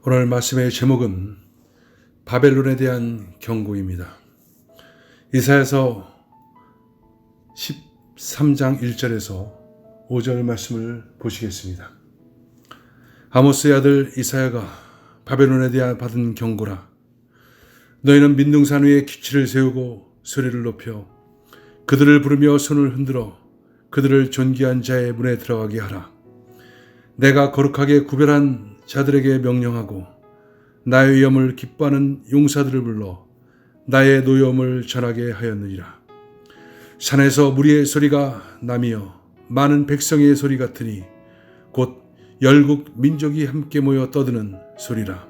오늘 말씀의 제목은 바벨론에 대한 경고입니다. 이사야서 13장 1절에서 5절 말씀을 보시겠습니다. 아모스의 아들 이사야가 바벨론에 대한 받은 경고라. 너희는 민둥산 위에 기치를 세우고 소리를 높여 그들을 부르며 손을 흔들어 그들을 존귀한 자의 문에 들어가게 하라. 내가 거룩하게 구별한 자들에게 명령하고 나의 위엄을 기뻐하는 용사들을 불러 나의 노여움을 전하게 하였느니라. 산에서 무리의 소리가 나며 많은 백성의 소리 같으니 곧 열국 민족이 함께 모여 떠드는 소리라.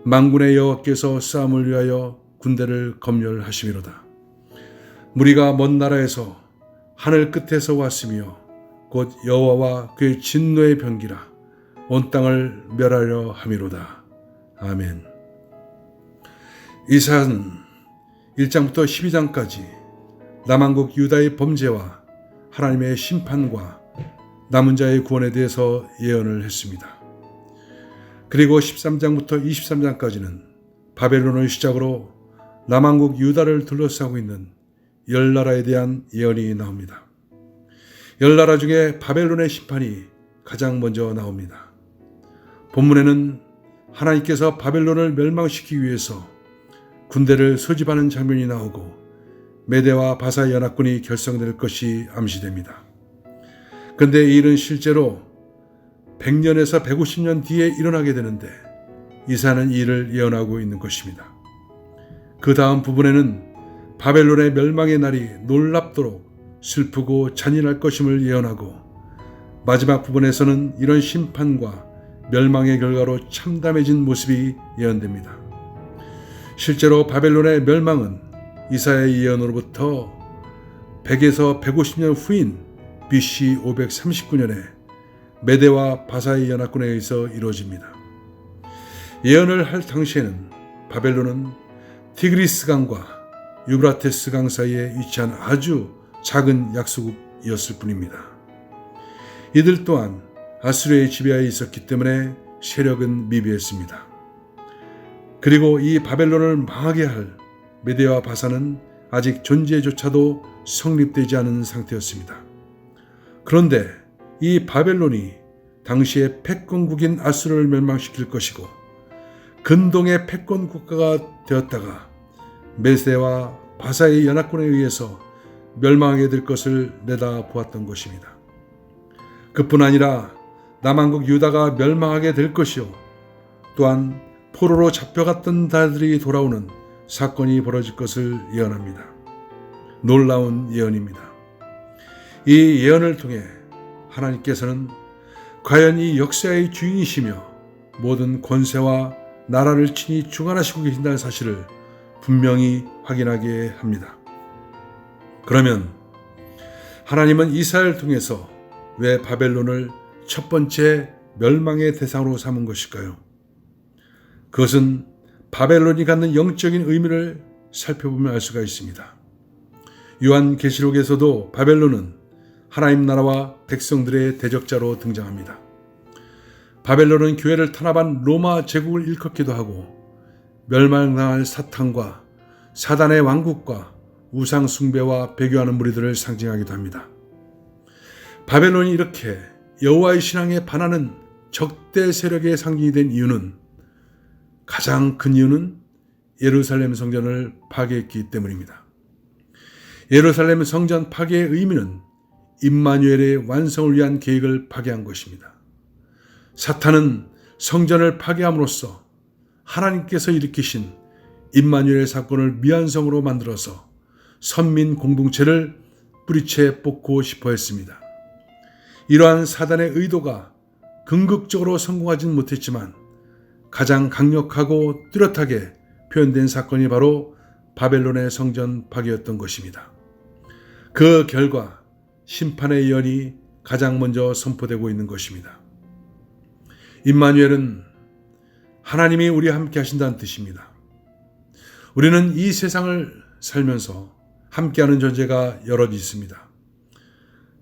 만군의 여호와께서 싸움을 위하여 군대를 검열하심이로다. 무리가 먼 나라에서 하늘 끝에서 왔으며 곧 여호와와 그의 진노의 병기라. 온 땅을 멸하려 함이로다. 아멘. 이사야는 1장부터 12장까지 남한국 유다의 범죄와 하나님의 심판과 남은 자의 구원에 대해서 예언을 했습니다. 그리고 13장부터 23장까지는 바벨론을 시작으로 남한국 유다를 둘러싸고 있는 10나라에 대한 예언이 나옵니다. 10나라 중에 바벨론의 심판이 가장 먼저 나옵니다. 본문에는 하나님께서 바벨론을 멸망시키기 위해서 군대를 소집하는 장면이 나오고 메대와 바사 연합군이 결성될 것이 암시됩니다. 그런데 이 일은 실제로 100년에서 150년 뒤에 일어나게 되는데 이사야는 이 일을 예언하고 있는 것입니다. 그 다음 부분에는 바벨론의 멸망의 날이 놀랍도록 슬프고 잔인할 것임을 예언하고 마지막 부분에서는 이런 심판과 멸망의 결과로 참담해진 모습이 예언됩니다. 실제로 바벨론의 멸망은 이사야의 예언으로부터 100에서 150년 후인 BC 539년에 메대와 바사의 연합군에 의해서 이루어집니다. 예언을 할 당시에는 바벨론은 티그리스 강과 유브라테스 강 사이에 위치한 아주 작은 약소국이었을 뿐입니다. 이들 또한 아수르의 지배하에 있었기 때문에 세력은 미비했습니다. 그리고 이 바벨론을 망하게 할 메대와 바사는 아직 존재조차도 성립되지 않은 상태였습니다. 그런데 이 바벨론이 당시의 패권국인 아수르를 멸망시킬 것이고 근동의 패권 국가가 되었다가 메대와 바사의 연합군에 의해서 멸망하게 될 것을 내다보았던 것입니다. 그뿐 아니라 남한국 유다가 멸망하게 될 것이요 또한 포로로 잡혀갔던 자들이 돌아오는 사건이 벌어질 것을 예언합니다. 놀라운 예언입니다. 이 예언을 통해 하나님께서는 과연 이 역사의 주인이시며 모든 권세와 나라를 친히 주관하시고 계신다는 사실을 분명히 확인하게 합니다. 그러면 하나님은 이사야를 통해서 왜 바벨론을 첫 번째 멸망의 대상으로 삼은 것일까요? 그것은 바벨론이 갖는 영적인 의미를 살펴보면 알 수가 있습니다. 요한계시록에서도 바벨론은 하나님 나라와 백성들의 대적자로 등장합니다. 바벨론은 교회를 탄압한 로마 제국을 일컫기도 하고 멸망당할 사탄과 사단의 왕국과 우상 숭배와 배교하는 무리들을 상징하기도 합니다. 바벨론이 이렇게 여호와의 신앙에 반하는 적대 세력의 상징이 된 이유는 가장 큰 이유는 예루살렘 성전을 파괴했기 때문입니다. 예루살렘 성전 파괴의 의미는 임마누엘의 완성을 위한 계획을 파괴한 것입니다. 사탄은 성전을 파괴함으로써 하나님께서 일으키신 임마누엘 사건을 미완성으로 만들어서 선민 공동체를 뿌리채 뽑고 싶어 했습니다. 이러한 사단의 의도가 궁극적으로 성공하지는 못했지만 가장 강력하고 뚜렷하게 표현된 사건이 바로 바벨론의 성전 파괴였던 것입니다. 그 결과 심판의 예언이 가장 먼저 선포되고 있는 것입니다. 임마누엘은 하나님이 우리와 함께 하신다는 뜻입니다. 우리는 이 세상을 살면서 함께하는 존재가 여럿 있습니다.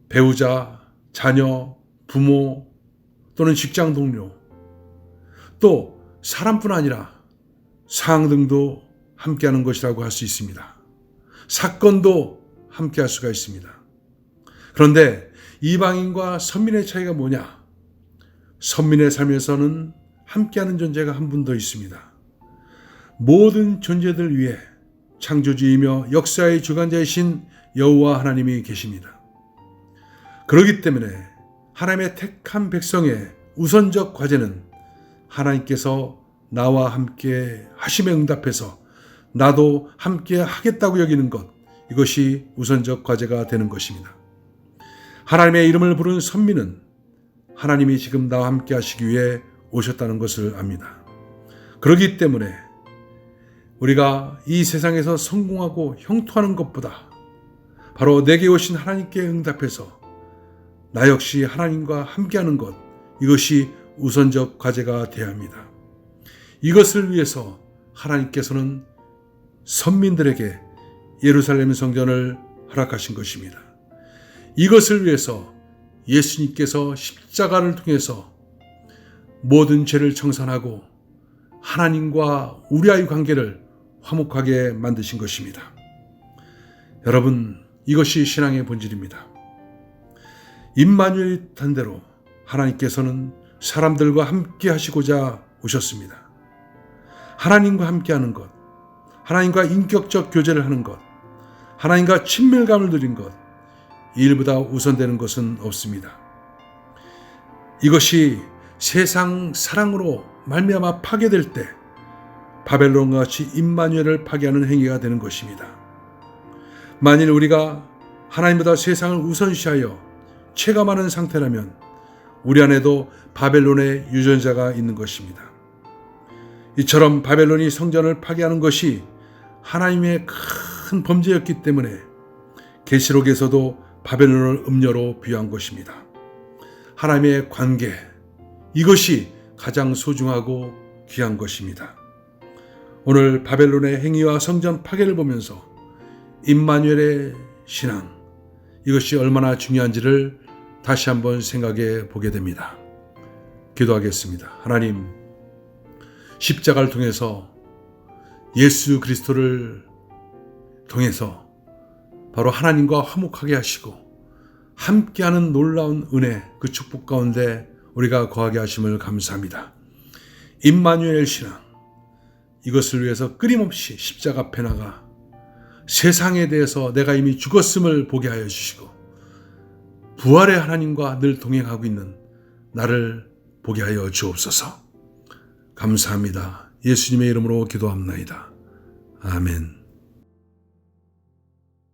배우자, 자녀, 부모 또는 직장 동료, 또 사람뿐 아니라 상등도 함께하는 것이라고 할 수 있습니다. 사건도 함께할 수가 있습니다. 그런데 이방인과 선민의 차이가 뭐냐? 선민의 삶에서는 함께하는 존재가 한 분 더 있습니다. 모든 존재들 위해 창조주이며 역사의 주관자이신 여호와 하나님이 계십니다. 그렇기 때문에 하나님의 택한 백성의 우선적 과제는 하나님께서 나와 함께 하심에 응답해서 나도 함께 하겠다고 여기는 것, 이것이 우선적 과제가 되는 것입니다. 하나님의 이름을 부른 선민은 하나님이 지금 나와 함께 하시기 위해 오셨다는 것을 압니다. 그렇기 때문에 우리가 이 세상에서 성공하고 형통하는 것보다 바로 내게 오신 하나님께 응답해서 나 역시 하나님과 함께하는 것, 이것이 우선적 과제가 되어야 합니다. 이것을 위해서 하나님께서는 선민들에게 예루살렘 성전을 허락하신 것입니다. 이것을 위해서 예수님께서 십자가를 통해서 모든 죄를 청산하고 하나님과 우리와의 관계를 화목하게 만드신 것입니다. 여러분, 이것이 신앙의 본질입니다. 임마누엘이 뜻한 대로 하나님께서는 사람들과 함께 하시고자 오셨습니다. 하나님과 함께하는 것, 하나님과 인격적 교제를 하는 것, 하나님과 친밀감을 누린 것, 이 일보다 우선되는 것은 없습니다. 이것이 세상 사랑으로 말미암아 파괴될 때 바벨론과 같이 임마누엘을 파괴하는 행위가 되는 것입니다. 만일 우리가 하나님보다 세상을 우선시하여 체감하는 상태라면 우리 안에도 바벨론의 유전자가 있는 것입니다. 이처럼 바벨론이 성전을 파괴하는 것이 하나님의 큰 범죄였기 때문에 계시록에서도 바벨론을 음녀로 비유한 것입니다. 하나님의 관계, 이것이 가장 소중하고 귀한 것입니다. 오늘 바벨론의 행위와 성전 파괴를 보면서 임마누엘의 신앙, 이것이 얼마나 중요한지를 다시 한번 생각해 보게 됩니다. 기도하겠습니다. 하나님, 십자가를 통해서 예수 그리스도를 통해서 바로 하나님과 화목하게 하시고 함께하는 놀라운 은혜, 그 축복 가운데 우리가 거하게 하심을 감사합니다. 임마누엘 신앙, 이것을 위해서 끊임없이 십자가 앞에 나가 세상에 대해서 내가 이미 죽었음을 보게 하여 주시고 부활의 하나님과 늘 동행하고 있는 나를 보게 하여 주옵소서. 감사합니다. 예수님의 이름으로 기도합나이다. 아멘.